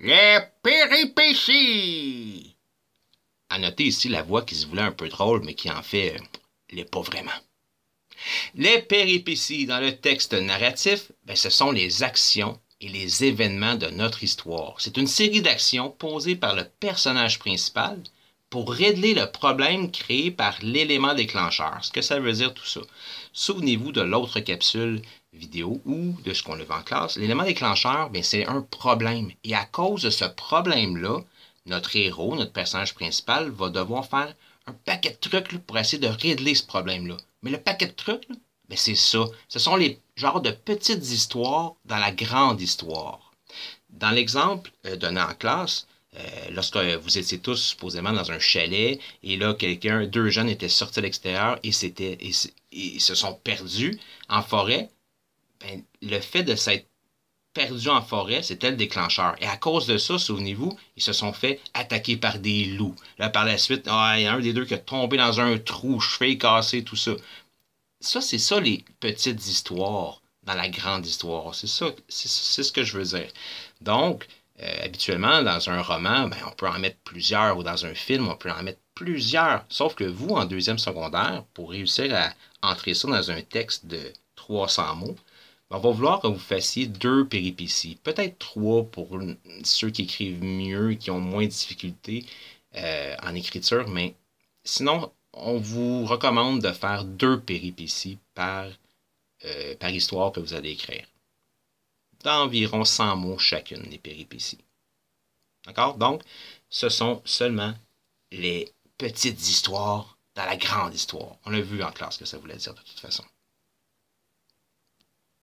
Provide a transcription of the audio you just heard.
Les péripéties! À noter ici la voix qui se voulait un peu drôle, mais qui en fait l'est pas vraiment. Les péripéties dans le texte narratif, ce sont les actions et les événements de notre histoire. C'est une série d'actions posées par le personnage principal pour régler le problème créé par l'élément déclencheur. Ce que ça veut dire tout ça. Souvenez-vous de l'autre capsule vidéo ou de ce qu'on a vu en classe. L'élément déclencheur, c'est un problème. Et à cause de ce problème-là, notre héros, notre personnage principal, va devoir faire un paquet de trucs pour essayer de régler ce problème-là. Mais le paquet de trucs, c'est ça. Ce sont les genres de petites histoires dans la grande histoire. Dans l'exemple donné en classe, lorsque vous étiez tous supposément dans un chalet et là, deux jeunes étaient sortis à l'extérieur et se sont perdus en forêt, le fait de s'être perdu en forêt, c'était le déclencheur. Et à cause de ça, souvenez-vous, ils se sont fait attaquer par des loups. Là, par la suite, il y a un des deux qui est tombé dans un trou, cheveux cassés, tout ça. Ça, c'est ça les petites histoires dans la grande histoire. C'est ça, c'est ce que je veux dire. Donc, habituellement, dans un roman, on peut en mettre plusieurs, ou dans un film, on peut en mettre plusieurs. Sauf que vous, en deuxième secondaire, pour réussir à entrer ça dans un texte de 300 mots, on va vouloir que vous fassiez 2 péripéties. Peut-être 3 pour ceux qui écrivent mieux, qui ont moins de difficultés en écriture, mais sinon, on vous recommande de faire 2 péripéties par histoire que vous allez écrire. D'environ 100 mots chacune, les péripéties. D'accord? Donc, ce sont seulement les petites histoires dans la grande histoire. On l'a vu en classe que ça voulait dire de toute façon.